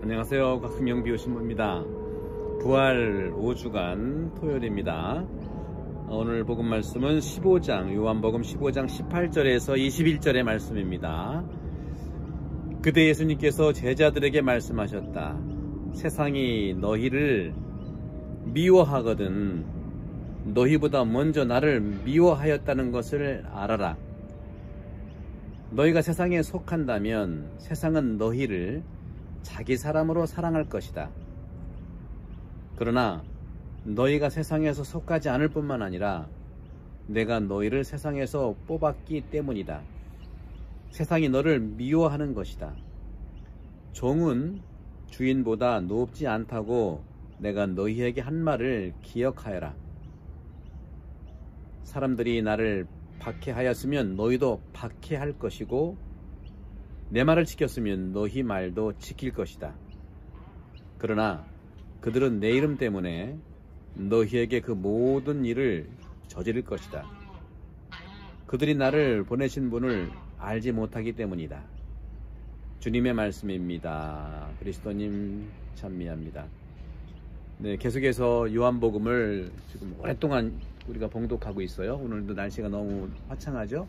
안녕하세요. 곽승영 신부입니다. 부활 5주간 토요일입니다. 오늘 복음 말씀은 15장, 요한복음 15장 18절에서 21절의 말씀입니다. 그때 예수님께서 제자들에게 말씀하셨다. 세상이 너희를 미워하거든 너희보다 먼저 나를 미워하였다는 것을 알아라. 너희가 세상에 속한다면 세상은 너희를 자기 사람으로 사랑할 것이다. 그러나 너희가 세상에서 속하지 않을 뿐만 아니라 내가 너희를 세상에서 뽑았기 때문이다. 세상이 너를 미워하는 것이다. 종은 주인보다 높지 않다고 내가 너희에게 한 말을 기억하여라. 사람들이 나를 박해하였으면 너희도 박해할 것이고 내 말을 지켰으면 너희 말도 지킬 것이다. 그러나 그들은 내 이름 때문에 너희에게 그 모든 일을 저지를 것이다. 그들이 나를 보내신 분을 알지 못하기 때문이다. 주님의 말씀입니다. 그리스도님 찬미합니다. 네, 계속해서 요한복음을 지금 오랫동안 우리가 봉독하고 있어요. 오늘도 날씨가 너무 화창하죠.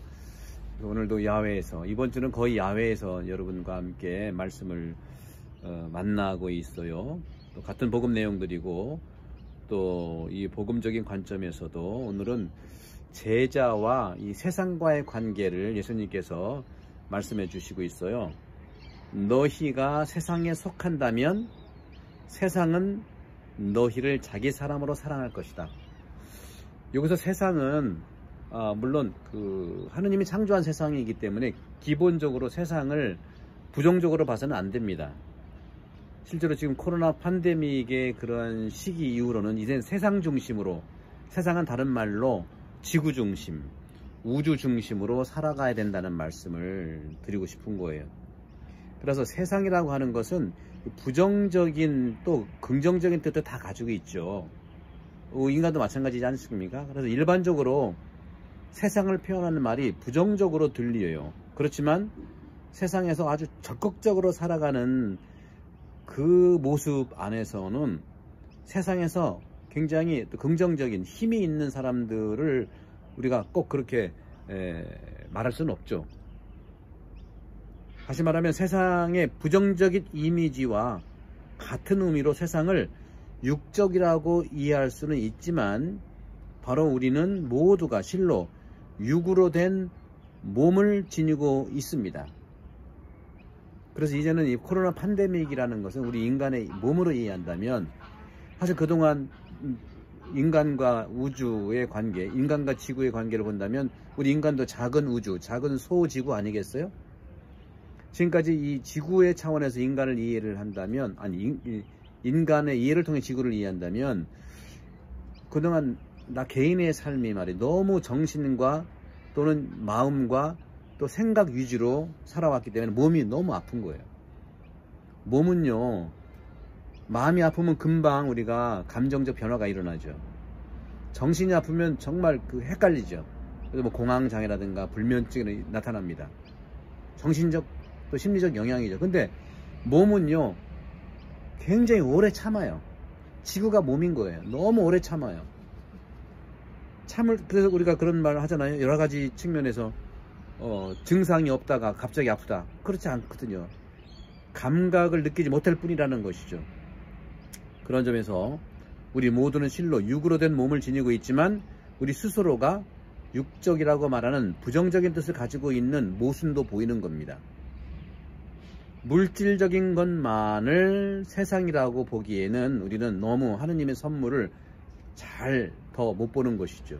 오늘도 야외에서, 이번 주는 거의 야외에서 여러분과 함께 말씀을 만나고 있어요. 또 같은 복음 내용들이고 또 이 복음적인 관점에서도 오늘은 제자와 이 세상과의 관계를 예수님께서 말씀해 주시고 있어요. 너희가 세상에 속한다면 세상은 너희를 자기 사람으로 사랑할 것이다. 여기서 세상은 물론 하느님이 창조한 세상이기 때문에 기본적으로 세상을 부정적으로 봐서는 안 됩니다. 실제로 지금 코로나 팬데믹의 그런 시기 이후로는 이제 세상 중심으로, 세상은 다른 말로 지구 중심, 우주 중심으로 살아가야 된다는 말씀을 드리고 싶은 거예요. 그래서 세상이라고 하는 것은 부정적인 또 긍정적인 뜻도 다 가지고 있죠. 인간도 마찬가지지 않습니까? 그래서 일반적으로 세상을 표현하는 말이 부정적으로 들려요. 그렇지만 세상에서 아주 적극적으로 살아가는 그 모습 안에서는 세상에서 굉장히 긍정적인 힘이 있는 사람들을 우리가 꼭 그렇게 말할 수는 없죠. 다시 말하면 세상의 부정적인 이미지와 같은 의미로 세상을 육적이라고 이해할 수는 있지만 바로 우리는 모두가 실로 육으로 된 몸을 지니고 있습니다. 그래서 이제는 이 코로나 팬데믹이라는 것은 우리 인간의 몸으로 이해한다면 사실 그동안 인간과 우주의 관계, 인간과 지구의 관계를 본다면 우리 인간도 작은 우주, 작은 소지구 아니겠어요? 지금까지 이 지구의 차원에서 인간을 이해를 한다면, 인간의 이해를 통해 지구를 이해한다면 그동안 나 개인의 삶이 말이 너무 정신과 또는 마음과 또 생각 위주로 살아왔기 때문에 몸이 너무 아픈 거예요. 몸은요, 마음이 아프면 금방 우리가 감정적 변화가 일어나죠. 정신이 아프면 정말 헷갈리죠. 그래서 뭐 공황장애라든가 불면증이 나타납니다. 정신적 또 심리적 영향이죠. 근데 몸은요 굉장히 오래 참아요. 지구가 몸인 거예요. 너무 오래 참아요. 그래서 우리가 그런 말을 하잖아요. 여러 가지 측면에서 증상이 없다가 갑자기 아프다. 그렇지 않거든요. 감각을 느끼지 못할 뿐이라는 것이죠. 그런 점에서 우리 모두는 실로 육으로 된 몸을 지니고 있지만 우리 스스로가 육적이라고 말하는 부정적인 뜻을 가지고 있는 모순도 보이는 겁니다. 물질적인 것만을 세상이라고 보기에는 우리는 너무 하느님의 선물을 잘 더 못 보는 것이죠.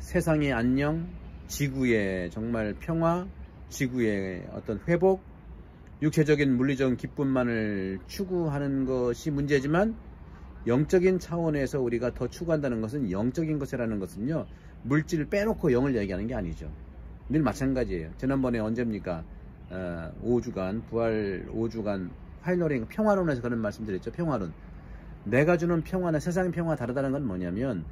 세상의 안녕, 지구의 정말 평화, 지구의 어떤 회복, 육체적인 물리적인 기쁨만을 추구하는 것이 문제지만 영적인 차원에서 우리가 더 추구한다는 것은 영적인 것이라는 것은요, 물질을 빼놓고 영을 얘기하는 게 아니죠. 늘 마찬가지예요. 지난번에 언제입니까? 5주간, 부활 5주간 파일러링 평화론에서 그런 말씀드렸죠. 평화론. 내가 주는 평화는 세상의 평화가 다르다는 건 뭐냐면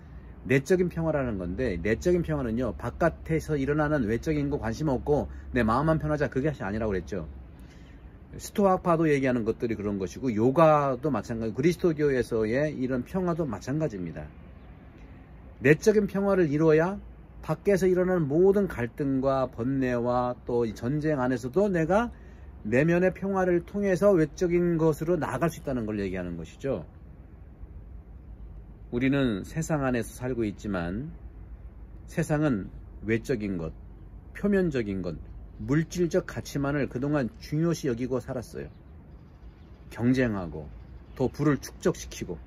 내적인 평화라는 건데, 내적인 평화는요 바깥에서 일어나는 외적인 거 관심 없고 내 마음만 편하자, 그게 아니라고 그랬죠. 스토아파도 얘기하는 것들이 그런 것이고, 요가도 마찬가지, 그리스도교에서의 이런 평화도 마찬가지입니다. 내적인 평화를 이루어야 밖에서 일어나는 모든 갈등과 번뇌와 또 이 전쟁 안에서도 내가 내면의 평화를 통해서 외적인 것으로 나아갈 수 있다는 걸 얘기하는 것이죠. 우리는 세상 안에서 살고 있지만 세상은 외적인 것, 표면적인 것, 물질적 가치만을 그동안 중요시 여기고 살았어요. 경쟁하고 또 부를 축적시키고,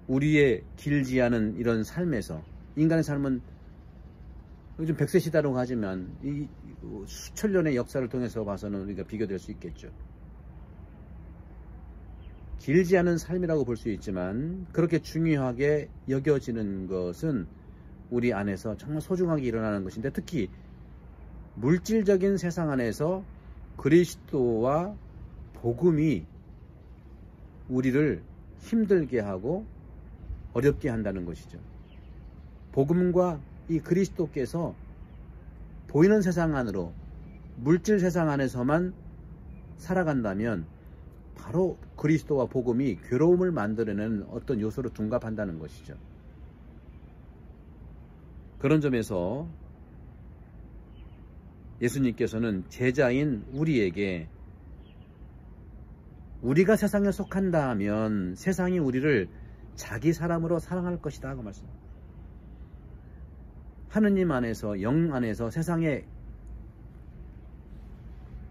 우리의 길지 않은 이런 삶에서, 인간의 삶은 요즘 100세 시대라고 하지만 이 수천 년의 역사를 통해서 봐서는 우리가 비교될 수 있겠죠. 길지 않은 삶이라고 볼 수 있지만 그렇게 중요하게 여겨지는 것은 우리 안에서 정말 소중하게 일어나는 것인데, 특히 물질적인 세상 안에서 그리스도와 복음이 우리를 힘들게 하고 어렵게 한다는 것이죠. 복음과 이 그리스도께서 보이는 세상 안으로, 물질 세상 안에서만 살아간다면 바로 그리스도와 복음이 괴로움을 만들어내는 어떤 요소로 둔갑한다는 것이죠. 그런 점에서 예수님께서는 제자인 우리에게, 우리가 세상에 속한다 하면 세상이 우리를 자기 사람으로 사랑할 것이다 하고 말씀합니다. 하느님 안에서, 영 안에서 세상에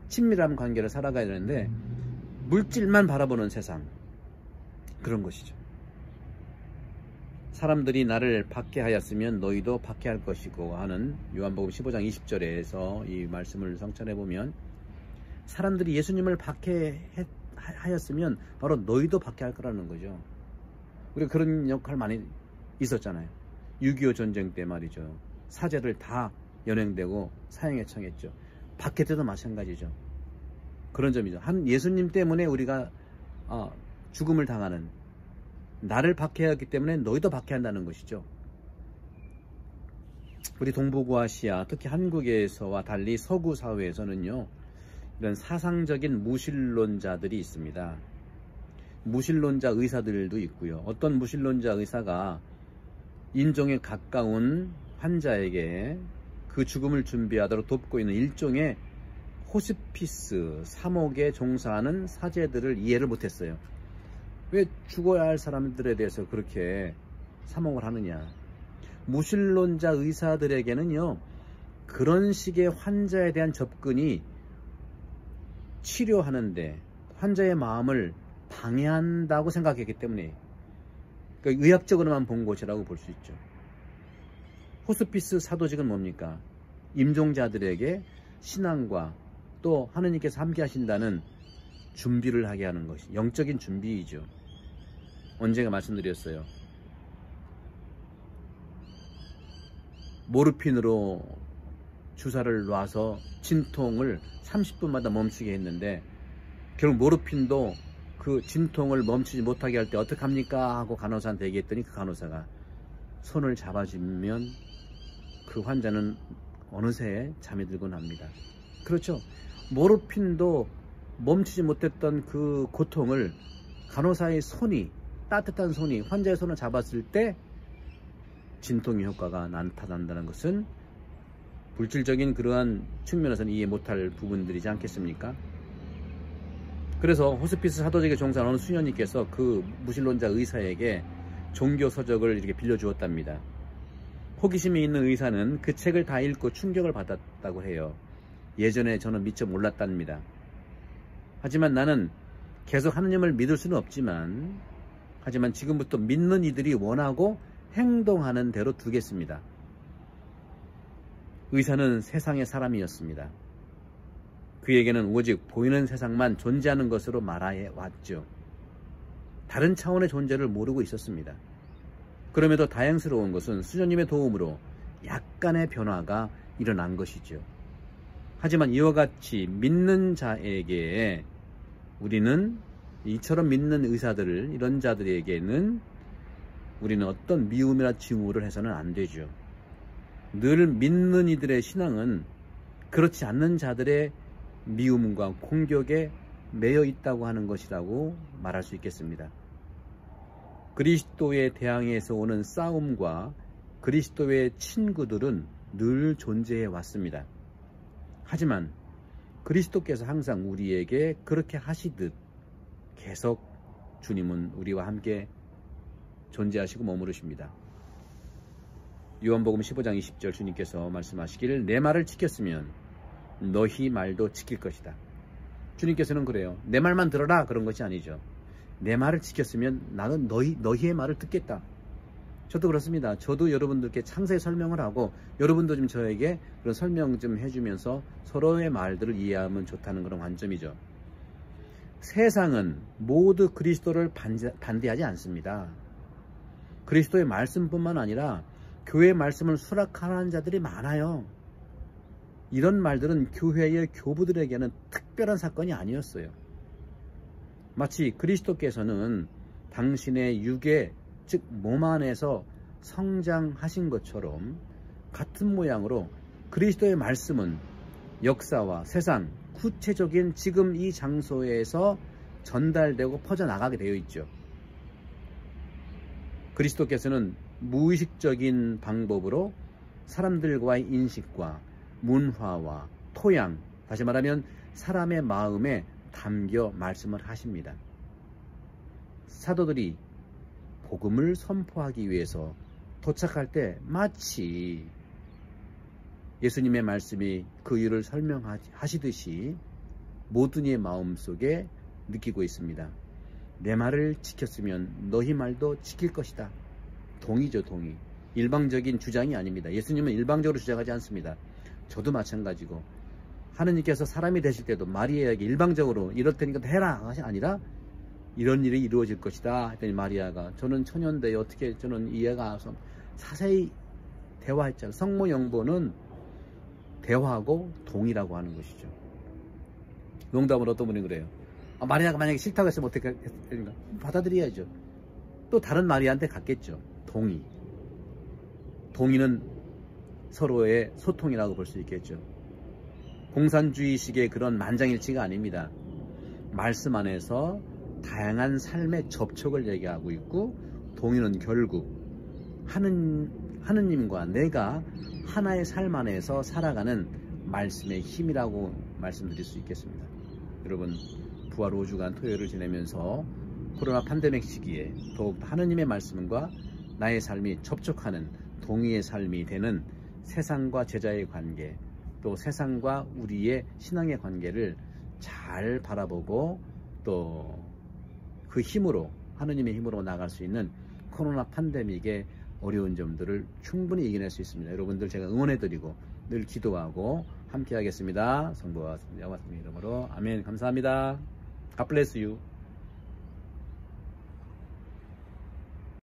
친밀한 관계를 살아가야 되는데 물질만 바라보는 세상, 그런 것이죠. 사람들이 나를 박해하였으면 너희도 박해할 것이고 하는 요한복음 15장 20절에서 이 말씀을 성찰해 보면, 사람들이 예수님을 박해하였으면 바로 너희도 박해할 거라는 거죠. 우리가 그런 역할 많이 있었잖아요. 6.25 전쟁 때 말이죠. 사제들 다 연행되고 사형에 처했죠. 박해 때도 마찬가지죠. 그런 점이죠. 한 예수님 때문에 우리가 죽음을 당하는, 나를 박해하기 때문에 너희도 박해한다는 것이죠. 우리 동북아시아, 특히 한국에서와 달리 서구 사회에서는요, 이런 사상적인 무신론자들이 있습니다. 무신론자 의사들도 있고요. 어떤 무신론자 의사가 인종에 가까운 환자에게 그 죽음을 준비하도록 돕고 있는 일종의 호스피스, 사목에 종사하는 사제들을 이해를 못했어요. 왜 죽어야 할 사람들에 대해서 그렇게 사목을 하느냐. 무신론자 의사들에게는요, 그런 식의 환자에 대한 접근이 치료하는데 환자의 마음을 방해한다고 생각했기 때문에, 그러니까 의학적으로만 본 것이라고 볼 수 있죠. 호스피스 사도직은 뭡니까? 임종자들에게 신앙과 또 하느님께서 함께 하신다는 준비를 하게 하는 것이 영적인 준비이죠. 언젠가 말씀드렸어요. 모르핀으로 주사를 놔서 진통을 30분마다 멈추게 했는데, 결국 모르핀도 그 진통을 멈추지 못하게 할 때 어떡합니까? 하고 간호사한테 얘기했더니 그 간호사가 손을 잡아주면 그 환자는 어느새 잠이 들곤 합니다. 그렇죠. 모르핀도 멈추지 못했던 그 고통을 간호사의 손이, 따뜻한 손이 환자의 손을 잡았을 때 진통의 효과가 나타난다는 것은 물질적인 그러한 측면에서는 이해 못할 부분들이지 않겠습니까? 그래서 호스피스 사도직에 종사한 어느 수녀님께서 그 무신론자 의사에게 종교 서적을 이렇게 빌려주었답니다. 호기심이 있는 의사는 그 책을 다 읽고 충격을 받았다고 해요. 예전에 저는 미처 몰랐답니다. 하지만 나는 계속 하느님을 믿을 수는 없지만, 하지만 지금부터 믿는 이들이 원하고 행동하는 대로 두겠습니다. 의사는 세상의 사람이었습니다. 그에게는 오직 보이는 세상만 존재하는 것으로 말해 왔죠. 다른 차원의 존재를 모르고 있었습니다. 그럼에도 다행스러운 것은 수녀님의 도움으로 약간의 변화가 일어난 것이죠. 하지만 이와 같이 믿는 자에게, 우리는 이처럼 믿는 의사들을, 이런 자들에게는 우리는 어떤 미움이나 징후를 해서는 안 되죠. 늘 믿는 이들의 신앙은 그렇지 않는 자들의 미움과 공격에 매여 있다고 하는 것이라고 말할 수 있겠습니다. 그리스도의 대항에서 오는 싸움과 그리스도의 친구들은 늘 존재해 왔습니다. 하지만 그리스도께서 항상 우리에게 그렇게 하시듯 계속 주님은 우리와 함께 존재하시고 머무르십니다. 요한복음 15장 20절 주님께서 말씀하시기를 내 말을 지켰으면 너희 말도 지킬 것이다. 주님께서는 그래요. 내 말만 들어라 그런 것이 아니죠. 내 말을 지켰으면 나는 너희의 말을 듣겠다. 저도 그렇습니다. 저도 여러분들께 창세히 설명을 하고 여러분도 좀 저에게 그런 설명 좀 해주면서 서로의 말들을 이해하면 좋다는 그런 관점이죠. 세상은 모두 그리스도를 반대하지 않습니다. 그리스도의 말씀뿐만 아니라 교회의 말씀을 수락하는 자들이 많아요. 이런 말들은 교회의 교부들에게는 특별한 사건이 아니었어요. 마치 그리스도께서는 당신의 육에 즉 몸 안에서 성장하신 것처럼 같은 모양으로 그리스도의 말씀은 역사와 세상, 구체적인 지금 이 장소에서 전달되고 퍼져나가게 되어 있죠. 그리스도께서는 무의식적인 방법으로 사람들과의 인식과 문화와 토양, 다시 말하면 사람의 마음에 담겨 말씀을 하십니다. 사도들이 복음을 선포하기 위해서 도착할 때 마치 예수님의 말씀이 그 이유를 설명하시듯이 모든 이의 마음속에 느끼고 있습니다. 내 말을 지켰으면 너희 말도 지킬 것이다. 동의죠, 동의. 일방적인 주장이 아닙니다. 예수님은 일방적으로 주장하지 않습니다. 저도 마찬가지고 하느님께서 사람이 되실 때도 마리아에게 일방적으로 이럴 테니까 해라 것이 아니라 이런 일이 이루어질 것이다 했더니 마리아가 저는 처녀인데 어떻게 저는 이해가 가서 자세히 대화했잖아요. 성모 영보는 대화하고 동의라고 하는 것이죠. 농담으로 어떤 분이 그래요. 마리아가 만약에 싫다고 했으면 어떻게 했을까? 받아들여야죠. 또 다른 마리아한테 갔겠죠. 동의. 동의는 서로의 소통이라고 볼 수 있겠죠. 공산주의식의 그런 만장일치가 아닙니다. 말씀 안에서 다양한 삶의 접촉을 얘기하고 있고 동의는 결국 하느님과 내가 하나의 삶 안에서 살아가는 말씀의 힘이라고 말씀드릴 수 있겠습니다. 여러분 부활 5주간 토요일을 지내면서 코로나 팬데믹 시기에 더욱 하느님의 말씀과 나의 삶이 접촉하는 동의의 삶이 되는 세상과 제자의 관계 또 세상과 우리의 신앙의 관계를 잘 바라보고 또 그 힘으로 하느님의 힘으로 나갈 수 있는 코로나 팬데믹의 어려운 점들을 충분히 이겨낼 수 있습니다. 여러분들 제가 응원해드리고 늘 기도하고 함께 하겠습니다. 성부와 성자와 성령의 이름으로 아멘. 감사합니다. God bless you.